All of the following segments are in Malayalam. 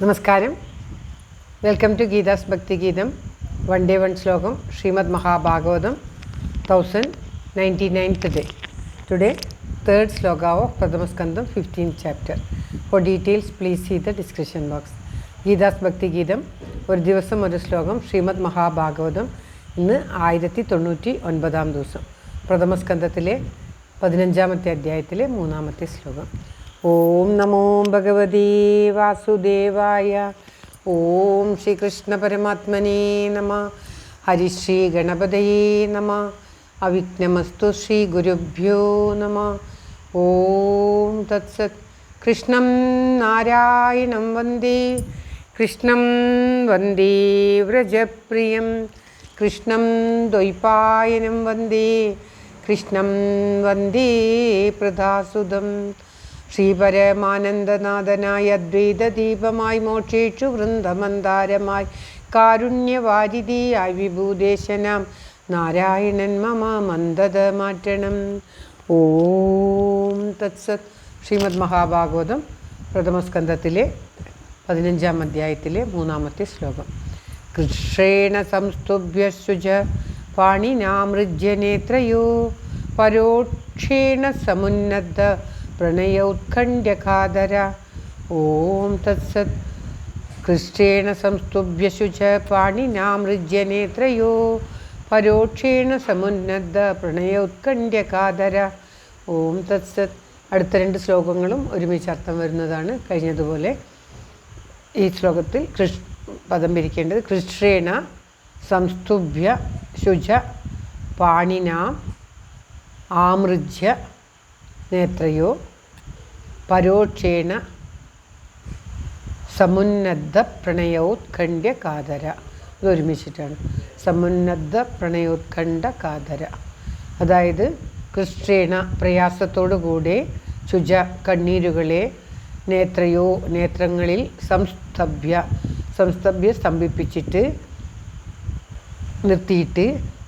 നമസ്കാരം. വെൽക്കം ടു ഗീതാസ് ഭക്തി ഗീതം. വൺ ഡേ വൺ ശ്ലോകം. Shrimad Mahabhagavatam 1099th day. Today, third sloka of Pradamaskandam 15th chapter. For details, please see the description box. Geetha's ഭക്തി ഗീതം ഒരു ദിവസം ഒരു ശ്ലോകം. ശ്രീമദ് മഹാഭാഗവതം ഇന്ന് 1099 ദിവസം. പ്രഥമസ്കന്ധത്തിലെ 15ാമത്തെ അധ്യായത്തിലെ 3ാമത്തെ ശ്ലോകം. ഓം നമോ ഭഗവതേ വാസുദേവായ. ഓം ശ്രീകൃഷ്ണ പരമാത്മനേ നമ. ഹരിശ്രീ ഗണപതയേ നമ. അവിഘ്നമസ്തു ശ്രീ ഗുരുഭ്യോ നമ. ഓം തത്സത്. കൃഷ്ണം നാരായണം വന്ദേ. കൃഷ്ണം വന്ദേ വ്രജപ്രിയം. കൃഷ്ണം ദ്വൈപായനം വന്ദേ. കൃഷ്ണം വന്ദേ പ്രധാസുതം. ശ്രീപരമാനന്ദനാഥനായ അദ്വൈതദീപമായി മോക്ഷേഷു വൃന്ദമന്ദാരമായി കാരുണ്യവാരിധിയായി വിഭൂദേശനാം നാരായണൻ മമ മന്ദത മാറ്റണം. ഓം തത്സത്. ശ്രീമദ് മഹാഭാഗവതം പ്രഥമസ്കന്ധത്തിലെ 15ാം അധ്യായത്തിലെ 3ാമത്തെ ശ്ലോകം. കൃഷ്ണേണ സംസ്തുഭ്യശുച പാണിനാമൃജ്യനേത്രയോ പരോക്ഷേണ സമുന്നത പ്രണയോത്കണ്ഠ്യകാതര. ഓം തത്സത്. കൃഷ്ണേണ സംസ്തുഭ്യശുച പാണിനാമൃജ്യനേത്രയോ പരോക്ഷേണ സമുന്നത പ്രണയോത്കണ്ഠ്യകാതര. ഓം തത്സത്. അടുത്ത 2 ശ്ലോകങ്ങളും ഒരുമിച്ച് അർത്ഥം വരുന്നതാണ്. കഴിഞ്ഞതുപോലെ ഈ ശ്ലോകത്തിൽ പദം പിരിക്കേണ്ടത് കൃഷ്ണേണ സംസ്തുഭ്യ ശുച പാണിനാം ആമൃജ്യ നേത്രയോ പരോക്ഷേണ സമുന്നദ്ധ പ്രണയോത്കണ്ഠ്യ കാതര. ഇതൊരുമിച്ചിട്ടാണ്. സമുന്നദ്ധ പ്രണയോത്കണ്ഠ കാതര. അതായത് കൃഷ്ണേണ പ്രയാസത്തോടു കൂടെ ശുച കണ്ണീരുകളെ നേത്രയോ നേത്രങ്ങളിൽ സംസ്തഭ്യ സ്തംഭിപ്പിച്ചിട്ട് നിർത്തിയിട്ട്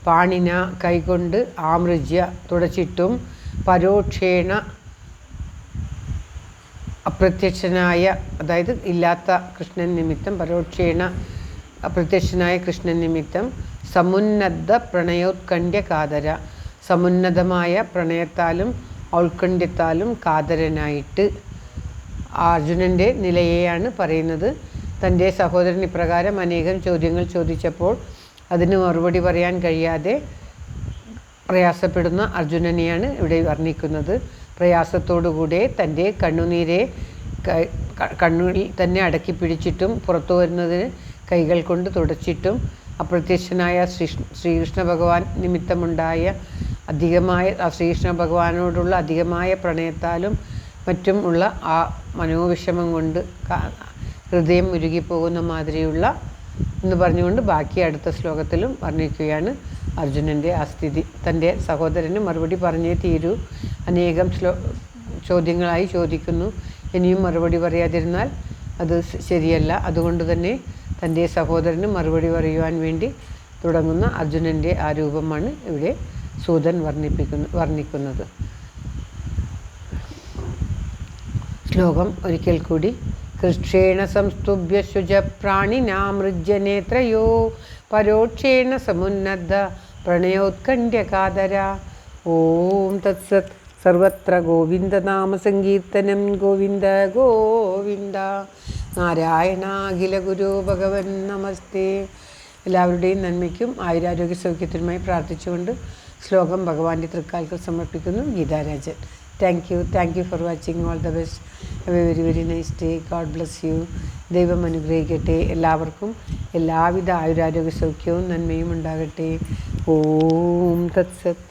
പാണിന കൈകൊണ്ട് ആമൃജ്യ തുടച്ചിട്ടും പരോക്ഷേണ അപ്രത്യക്ഷനായ അതായത് ഇല്ലാത്ത കൃഷ്ണൻ നിമിത്തം പരോക്ഷേണ അപ്രത്യക്ഷനായ കൃഷ്ണൻ നിമിത്തം സമുന്നദ്ധ പ്രണയോത്കണ്ഠ്യ കാതര. സമുന്നതമായ പ്രണയത്താലും ഔത്കണ്ഠ്യത്താലും കാതരനായിട്ട് അർജുനൻ്റെ നിലയെയാണ് പറയുന്നത്. തൻ്റെ സഹോദരൻ ഇപ്രകാരം അനേകം ചോദ്യങ്ങൾ ചോദിച്ചപ്പോൾ അതിന് മറുപടി പറയാൻ കഴിയാതെ പ്രയാസപ്പെടുന്ന അർജുനനെയാണ് ഇവിടെ വർണ്ണിക്കുന്നത്. പ്രയാസത്തോടുകൂടെ തൻ്റെ കണ്ണുനീരെ കണ്ണുകളിൽ തന്നെ അടക്കി പിടിച്ചിട്ടും പുറത്തു വരുന്നതിന് കൈകൾ കൊണ്ട് തുടച്ചിട്ടും അപ്രത്യക്ഷനായ ശ്രീകൃഷ്ണ ഭഗവാൻ നിമിത്തമുണ്ടായ അധികമായ ശ്രീകൃഷ്ണ ഭഗവാനോടുള്ള അധികമായ പ്രണയത്താലും മറ്റും ഉള്ള ആ മനോവിഷമം കൊണ്ട് ഹൃദയം ഉരുകിപ്പോകുന്ന മാതിരിയുള്ള എന്ന് പറഞ്ഞുകൊണ്ട് ബാക്കി അടുത്ത ശ്ലോകത്തിലും വർണ്ണിക്കുകയാണ് അർജുനൻ്റെ ആ സ്ഥിതി. തൻ്റെ സഹോദരന് മറുപടി പറഞ്ഞേ തീരൂ. അനേകം ചോദ്യങ്ങളായി ചോദിക്കുന്നു. ഇനിയും മറുപടി പറയാതിരുന്നാൽ അത് ശരിയല്ല. അതുകൊണ്ട് തന്നെ തൻ്റെ സഹോദരന് മറുപടി പറയുവാൻ വേണ്ടി തുടങ്ങുന്ന അർജുനൻ്റെ ആ രൂപമാണ് ഇവിടെ സൂതൻ വർണ്ണിക്കുന്നത്. ശ്ലോകം ഒരിക്കൽ കൂടി. കൃഷ്ണേണ സംസ്തുഭ്യ ശുച പ്രാണിനാമൃജ്യനേത്രയോ പരോക്ഷേണ സമുന്നദ്ധ പ്രണയോത്കണ്ഠ്യ കാതര. ഓം തത്സത്. സർവത്ര ഗോവിന്ദനാമ സങ്കീർത്തനം. ഗോവിന്ദ ഗോവിന്ദ. നാരായണാഖില ഗുരു ഭഗവൻ നമസ്തേ. എല്ലാവരുടെയും നന്മയ്ക്കും ആയുരാരോഗ്യ സൗഖ്യത്തിനുമായി പ്രാർത്ഥിച്ചുകൊണ്ട് ശ്ലോകം ഭഗവാന്റെ തൃക്കാൽക്കൽ സമർപ്പിക്കുന്നു. Geetha Rajan. Thank you for watching. All the best. Have A very very nice day. God bless you. ദൈവം അനുഗ്രഹിക്കട്ടെ. എല്ലാവർക്കും എല്ലാവിധ ആയുരാരോഗ്യ സൗഖ്യവും നന്മയും ഉണ്ടാകട്ടെ. ഓം തത്സത്.